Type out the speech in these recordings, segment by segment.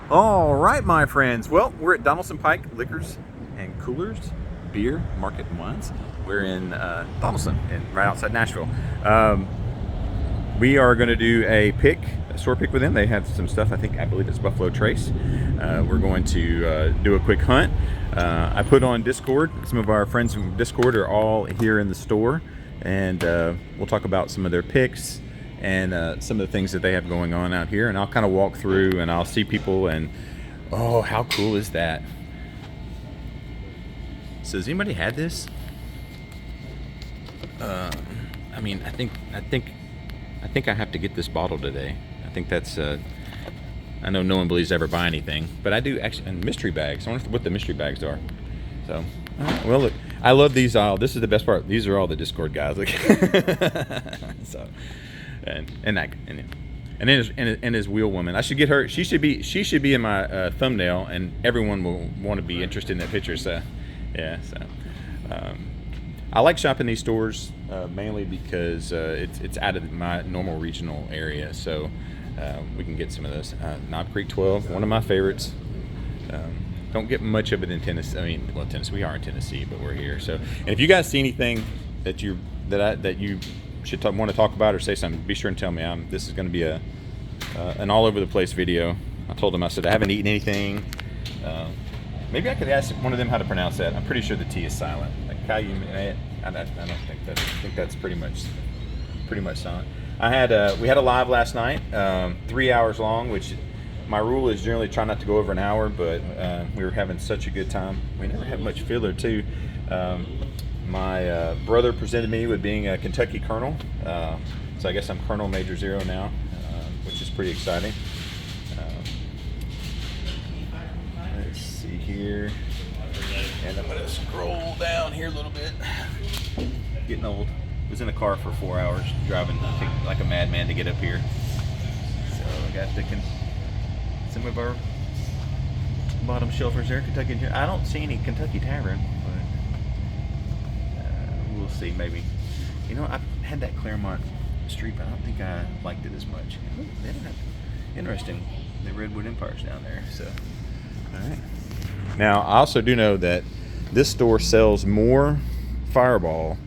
All right, my friends. Well, we're at Donaldson Pike Liquors and Coolers, Beer, Market, and Wines. We're in Donaldson, right outside Nashville. We are going to do a store pick with them. They have some stuff. I believe it's Buffalo Trace. We're going to do a quick hunt. I put on Discord. Some of our friends from Discord are all here in the store, and we'll talk about some of their picks and some of the things that they have going on out here. And I'll kind of walk through and I'll see people, and oh, how cool is that? So has anybody had this? I mean, I think I have to get this bottle today. I think that's I know no one believes ever buy anything, but I do actually. And mystery bags. I wonder what the mystery bags are. So, well, look, I love these. This is the best part. These are all the Discord guys. Look. So, and his wheel woman. I should get her. She should be in my thumbnail, and everyone will want to be interested in that picture. So, yeah. So, I like shopping these stores mainly because it's out of my normal regional area, so we can get some of those. Knob Creek 12, one of my favorites. Don't get much of it in Tennessee. I mean, well, Tennessee, we are in Tennessee, but we're here. So, and if you guys see anything that you should want to talk about or say something, be sure and tell me. This is going to be an all over the place video. I told them, I said I haven't eaten anything. Maybe I could ask one of them how to pronounce that. I'm pretty sure the T is silent. Like how you, I don't think that. I think that's pretty much silent. We had a live last night, 3 hours long, which my rule is generally try not to go over an hour, but we were having such a good time. We never had much filler too. My brother presented me with being a Kentucky Colonel, so I guess I'm Colonel MajorXero now, which is pretty exciting. Let's see here, and I'm gonna scroll down here a little bit. Getting old. Was in a car for 4 hours driving like a madman to get up here. So I got some of our bottom shelfers there. Kentucky. I don't see any Kentucky Tavern, but we'll see. Maybe. You know, I've had that Claremont Street, but I don't think I liked it as much. They don't have interesting. The Redwood Empire's down there. So, all right. Now I also do know that this store sells more Fireball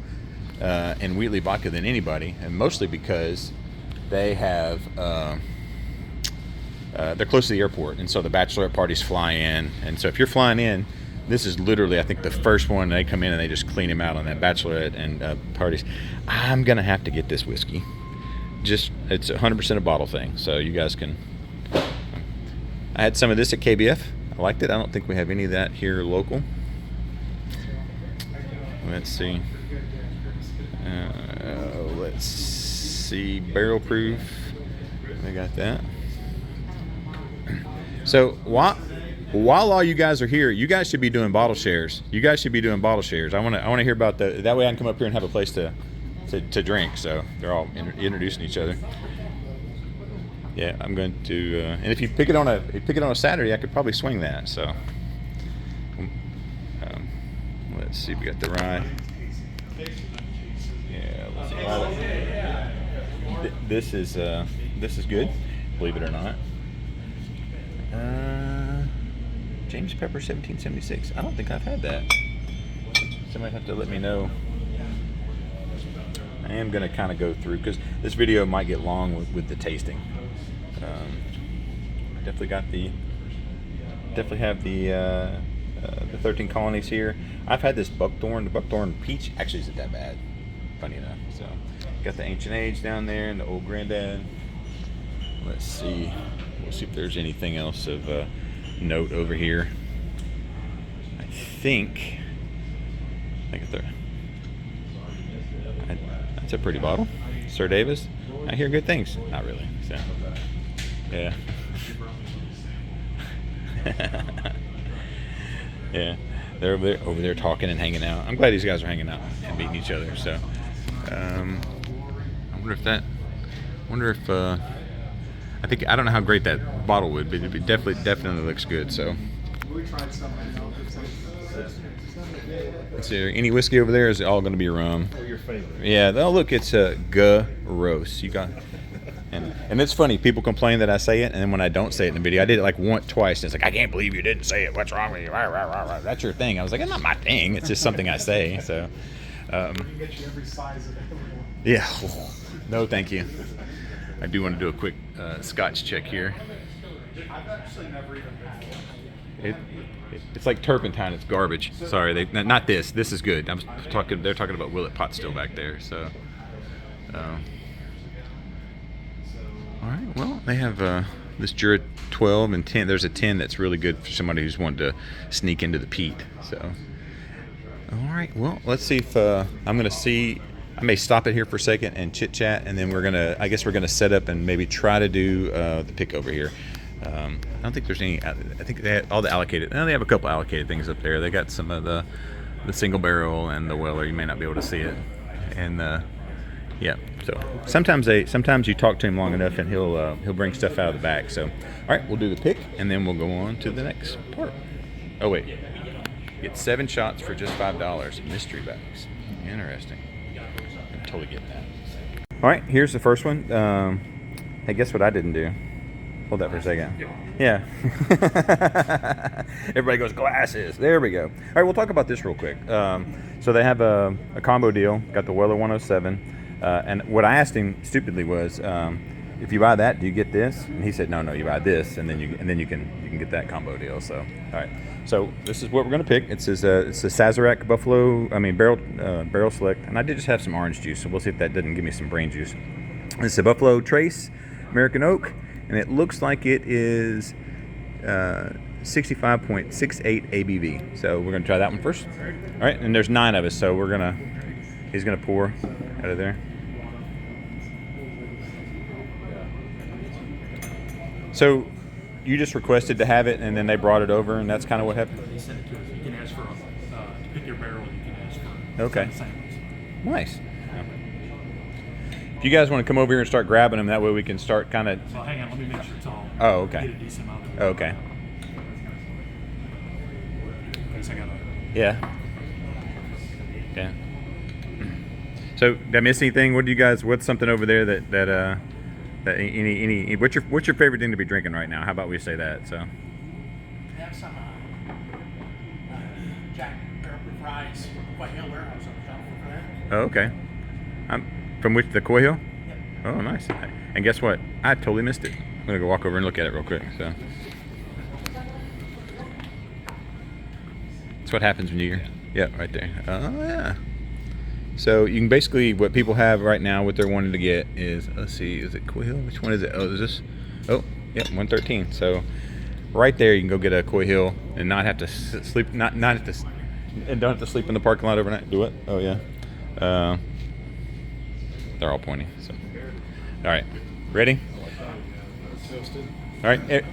and Wheatley vodka than anybody, and mostly because they have they're close to the airport, and so the bachelorette parties fly in, and so if you're flying in, this is literally I think the first one. They come in and they just clean them out on that bachelorette and parties. I'm gonna have to get this whiskey. Just it's 100% a bottle thing, so you guys can. I had some of this at KBF. I liked it. I don't think we have any of that here local. Let's see. Let's see, barrel proof. I got that. So while all you guys are here, you guys should be doing bottle shares. I want to hear about that way I can come up here and have a place to drink. So they're all introducing each other. Yeah, I'm going to. And if you pick it on a Saturday, I could probably swing that. So let's see. We got the rye. This is good, believe it or not. James Pepper 1776. I don't think I've had that. Somebody have to let me know. I am going to kind of go through because this video might get long with the tasting. I definitely have the 13 colonies here. I've had this buckthorn. The buckthorn peach actually isn't that bad, funny enough. So got the ancient age down there and the old granddad. Let's see. We'll see if there's anything else of note over here. I think that's a pretty bottle. Sir Davis. I hear good things. Not really. So yeah. Yeah. They're over there talking and hanging out. I'm glad these guys are hanging out and meeting each other. So I don't know how great that bottle would, but it definitely looks good. So let's see, any whiskey over there? Is it all going to be rum? Or your favorite? Yeah. Oh, look, it's a Gross. You got And it's funny, people complain that I say it, and then when I don't say it in the video, I did it like twice, and it's like, I can't believe you didn't say it. What's wrong with you? Rah, rah, rah, rah. That's your thing. I was like, it's not my thing. It's just something I say. So, We can get you every size of everyone. yeah. No, thank you. I do want to do a quick Scotch check here. I've actually never even had one. It's like turpentine. It's garbage. Sorry, not this. This is good. I'm talking. They're talking about Willet pot still back there. So, all right. Well, they have this Jura 12 and 10. There's a 10 that's really good for somebody who's wanting to sneak into the peat. So, all right. Well, let's see if I'm gonna see. I may stop it here for a second and chit chat, and then I guess we're gonna set up and maybe try to do the pick over here. I don't think there's any. I think they had all the allocated. They have a couple allocated things up there. They got some of the single barrel and the Weller. You may not be able to see it, and yeah. So sometimes you talk to him long enough, and he'll bring stuff out of the back. So all right, we'll do the pick, and then we'll go on to the next part. Oh wait, get 7 shots for just $5. Mystery bags. Interesting. I'm totally getting that. All right, here's the first one. Hey, guess what I didn't do? Hold that for a second. Yeah. Everybody goes, glasses. There we go. All right, we'll talk about this real quick. So they have a combo deal. Got the Weller 107. And what I asked him stupidly was, if you buy that, do you get this? And he said, no, you buy this, and then you can get that combo deal. So, all right. So this is what we're gonna pick. It's a Sazerac barrel select, and I did just have some orange juice, so we'll see if that doesn't give me some brain juice. It's a Buffalo Trace American Oak. And it looks like it is 65.68 ABV. So we're gonna try that one first. All right, and there's 9 of us, so he's gonna pour out of there. So you just requested to have it, and then they brought it over, and that's kind of what happened. They sent it to us. You can ask for to pick your barrel. You can ask for okay. samples. Nice. If you guys want to come over here and start grabbing them, that way we can start kind of. So hang on, let me make sure it's all. Oh, okay. Get a decent amount of it. Okay. Because I got Yeah. Yeah. So did I miss anything? What's something over there that any what's your favorite thing to be drinking right now? How about we say that? So. They have some Jack Barrel Fries from White Hill Warehouse on the shelf for that. Oh, okay. From the Coy Hill? Yep. Oh, nice. And guess what? I totally missed it. I'm gonna go walk over and look at it real quick. So. That's what happens when you're. Yeah, right there. Oh yeah. So you can basically, what people have right now, what they're wanting to get is, let's see, is it Coy Hill? Which one is it? Oh, is this? Oh, yep, 113. So right there, you can go get a Coy Hill and not have to sleep, not have to, and don't have to sleep in the parking lot overnight. Do it? Oh yeah. They're all pointing. So, all right, ready? All right.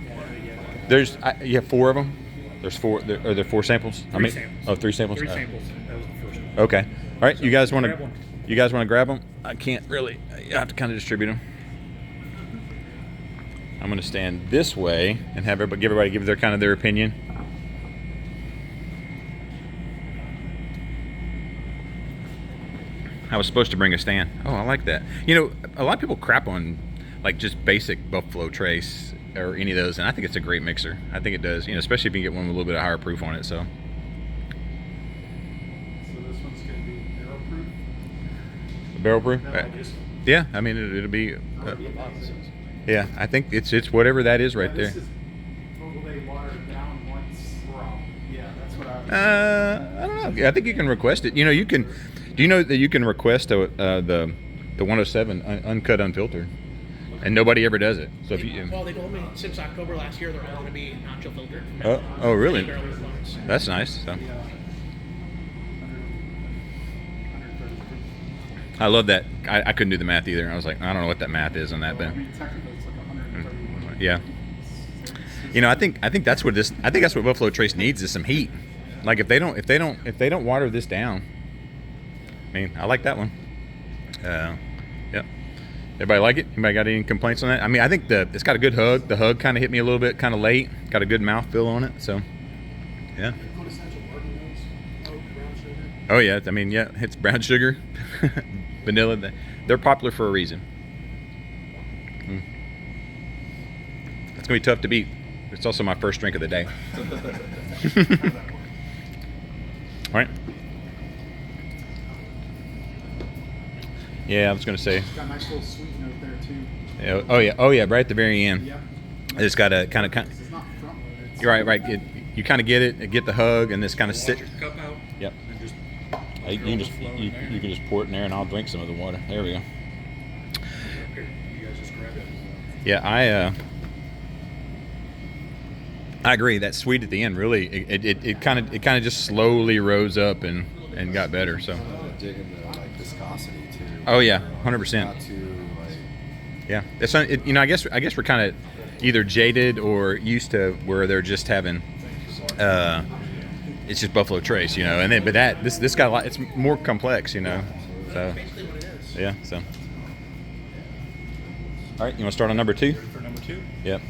You have 4 of them. There's 4. Are there 4 samples? Three samples. Oh, 3 samples. 3 samples. That was the first one. Okay. All right. You guys want grab one. to? You guys want to grab them? I can't really. I have to kind of distribute them. I'm going to stand this way and have everybody give their opinion. I was supposed to bring a stand. Oh, I like that. You know, a lot of people crap on like just basic Buffalo Trace or any of those, and I think it's a great mixer. I think it does. You know, especially if you get one with a little bit of higher proof on it. So. So this one's going to be barrel proof? Barrel proof? Yeah, I mean it'll be. Yeah, I think it's whatever that is right there. Will they water it down once? Yeah, that's what I was. I don't know. I think you can request it. You know, you can. Do you know that you can request the 107 uncut, unfiltered, and nobody ever does it? So if you. Well, they told me since October last year they're all going to be non-chill filtered. Oh, really? Barrel influence. That's nice. So. I love that. I couldn't do the math either. I was like, I don't know what that math is on that, but. I mean, technically it's like 131. Yeah. You know, I think that's what Buffalo Trace needs is some heat. Like if they don't water this down. I mean, I like that one. Yeah. Everybody like it? Anybody got any complaints on that? I mean, I think it's got a good hug. The hug kind of hit me a little bit, kind of late. Got a good mouthfeel on it. So, yeah. Oh yeah. I mean, yeah. It's brown sugar, vanilla. They're popular for a reason. It's gonna be tough to beat. It's also my first drink of the day. All right. Yeah, I was gonna say. It's got a nice little sweet note there too. Yeah, oh yeah, right at the very end. Yep. It's got a kind of. It's not front loaded. You're right. You kind of get it, get the hug, and this kind of sit. Wash your cup out. Yep. And just You can just you can just pour it in there, and I'll drink some of the water. There we go. Here, you guys just grab it. Yeah, I agree. That sweet at the end really it kind of just slowly rose up and got better. So. Digging the like viscosity too. Oh yeah, 100%. Not too like. Yeah, it's you know I guess we're kind of either jaded or used to where they're just having. It's just Buffalo Trace, you know, and then but this got a lot. It's more complex, you know. So yeah, so. All right, you want to start on number 2? For number 2? Yep.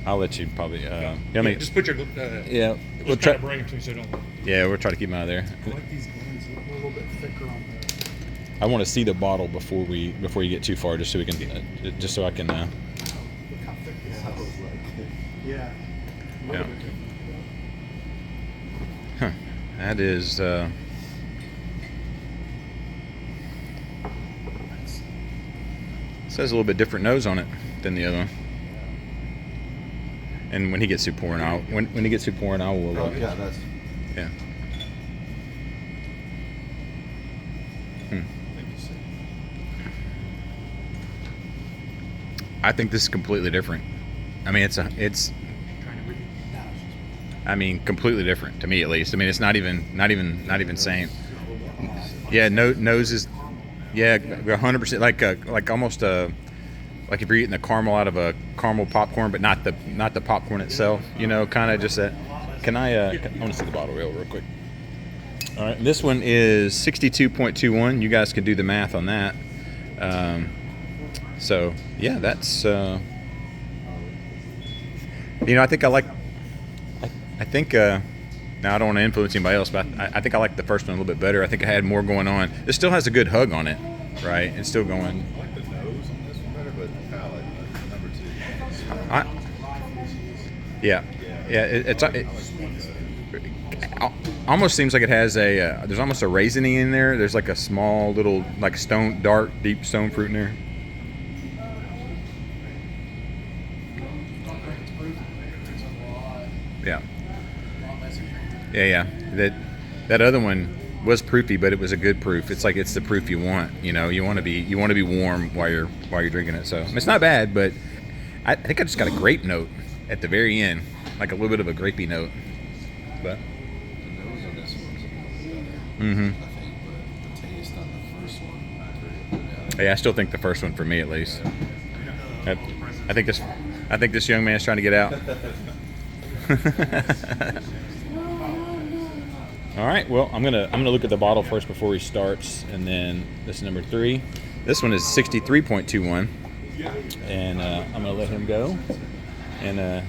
I'll let you probably. Just put your. Yeah, We'll try to bring them to me so don't. Yeah, we'll try to keep them out of there. I like these blends a little bit thicker on the. I want to see the bottle before you get too far, just so we can, just so I can. Look how thick this is. Yeah. A little Yeah. bit. Huh. That is. It says a little bit different nose on it than the other one. And when he gets through pouring, I will. Yeah, that's. Yeah. I think this is completely different. I mean, it's I mean, completely different to me, at least. I mean, it's not even same. Yeah, nose is, yeah, 100%. Like almost like if you're eating the caramel out of a caramel popcorn, but not the popcorn itself. You know, kind of just that. Can I want to see the bottle real quick. All right, this one is 62.21. You guys can do the math on that. So yeah, that's. You know, I think I like. I think. Now I don't want to influence anybody else, but I think I like the first one a little bit better. I think I had more going on. It still has a good hug on it, right? It's still going. I like the nose on this one better, but the palate, number 2. Yeah. It almost seems like it has a. There's almost a raisiny in there. There's like a small little like dark, deep stone fruit in there. Yeah. Yeah. That other one was proofy, but it was a good proof. It's like it's the proof you want. You know, you want to be warm while you're drinking it. So it's not bad, but I think I just got a grape note at the very end, like a little bit of a grapey note. But The nose on this one's a little better, Mhm. I think, but the taste on the first one, yeah, I still think the first one for me at least. I think this young man's trying to get out. All right. Well, I'm gonna look at the bottle first before he starts, and then this is number 3. This one is 63.21, and I'm gonna let him go, and I'm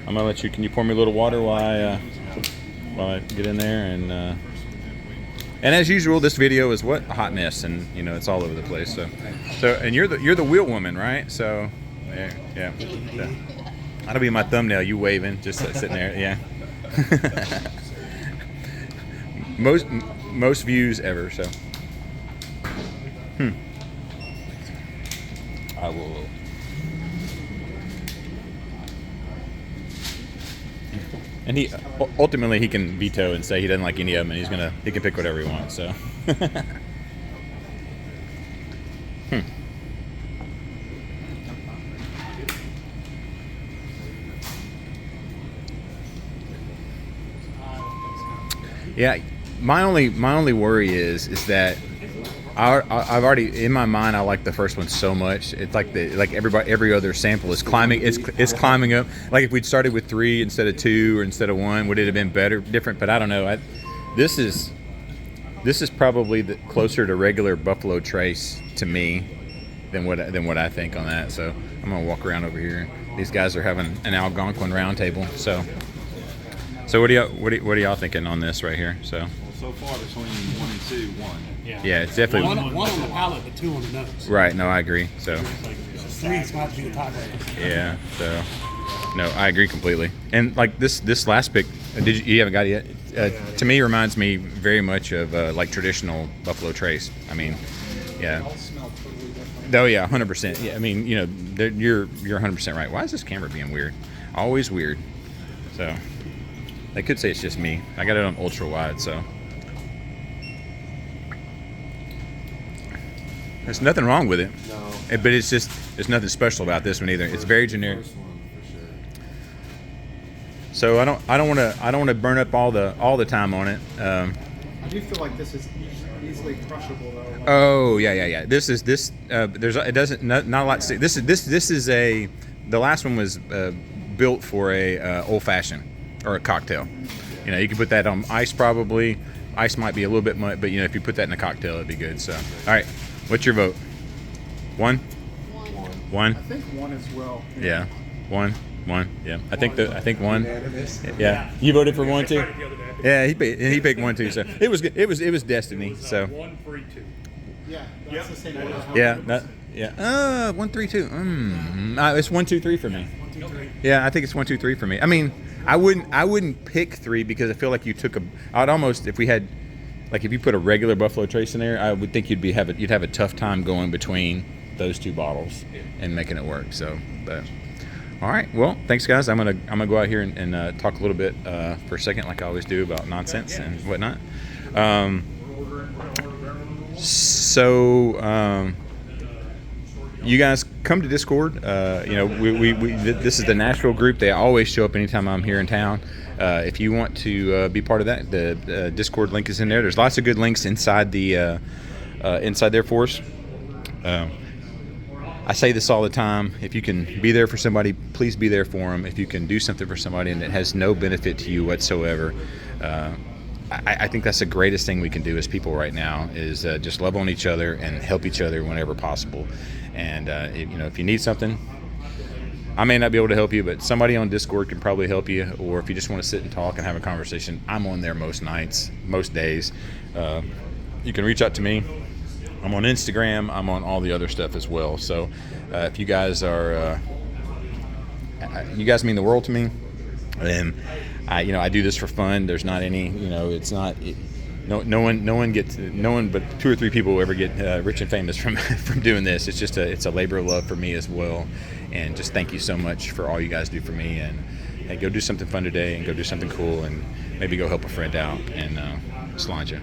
gonna let you. Can you pour me a little water while I get in there and as usual, this video is a hot mess, and you know it's all over the place. So and you're the wheel woman, right? So yeah. That'll be my thumbnail. You waving, just sitting there. Yeah. Most views ever. So. I will. And he ultimately he can veto and say he doesn't like any of them, and he can pick whatever he wants. So. Yeah, my only worry is that I've already in my mind I like the first one so much. It's like every other sample is climbing. It's climbing up. Like if we'd started with 3 instead of 2 or instead of 1, would it have been different? But I don't know. This is probably closer to regular Buffalo Trace to me than what I think on that. So I'm gonna walk around over here. These guys are having an Algonquin round table. So what are y'all thinking on this right here? So far between 1 and 2, 1. yeah, it's definitely One on the palate, but 2 on the nose. right. No, I agree. So 3's got to be the top rating. yeah. So No, I agree completely. And like this last pick, you haven't got it yet? To me, reminds me very much of like traditional Buffalo Trace. I mean, yeah. All smell totally different. Oh yeah, 100%. Yeah, I mean, you know, you're 100% right. Why is this camera being weird? Always weird. So they could say it's just me. I got it on ultra wide, so there's nothing wrong with it. No. But it's just there's nothing special about this one either. It's very generic. First one, for sure. So I don't want to burn up all the time on it. I do feel like this is easily crushable though. Like, Oh yeah. This it doesn't not a lot. To, this is a the last one was built for a old fashioned or a cocktail. You know, you can put that on ice probably. Ice might be a little bit much, but you know, if you put that in a cocktail, it'd be good. So, all right, what's your vote? One. I think one as well. Yeah. One. Yeah. I think one. Unanimous? Yeah. You voted for one too. Tried it the other day. Yeah, he picked one too. So it was good. It was destiny. So 1, 3, 2. Yeah, that's the same one. yeah. 1, 3, 2. It's 1, 2, 3 for me. 1, 2, 3. Yeah, I think it's 1, 2, 3 for me. I mean, I wouldn't pick 3 because I feel like you took I'd almost if we had like if you put a regular Buffalo Trace in there, I would think you'd have a tough time going between those two bottles and making it work. So, but all right. Well, thanks guys. I'm gonna go out here and talk a little bit for a second, like I always do, about nonsense and whatnot. You guys come to Discord. You know, this is the Nashville group. They always show up anytime I'm here in town. If you want to be part of that, the Discord link is in there. There's lots of good links inside the inside there for us. I say this all the time. If you can be there for somebody, please be there for them. If you can do something for somebody and it has no benefit to you whatsoever, I think that's the greatest thing we can do as people right now is just love on each other and help each other whenever possible. And you know, if you need something, I may not be able to help you, but somebody on Discord can probably help you. Or if you just want to sit and talk and have a conversation, I'm on there most nights, most days. You can reach out to me. I'm on Instagram. I'm on all the other stuff as well. So if you guys are, you guys mean the world to me. And I do this for fun. There's not any, it's not. No one but 2 or 3 people will ever get rich and famous from doing this. It's just it's a labor of love for me as well. And just thank you so much for all you guys do for me. And hey, go do something fun today and go do something cool and maybe go help a friend out in Sláinte.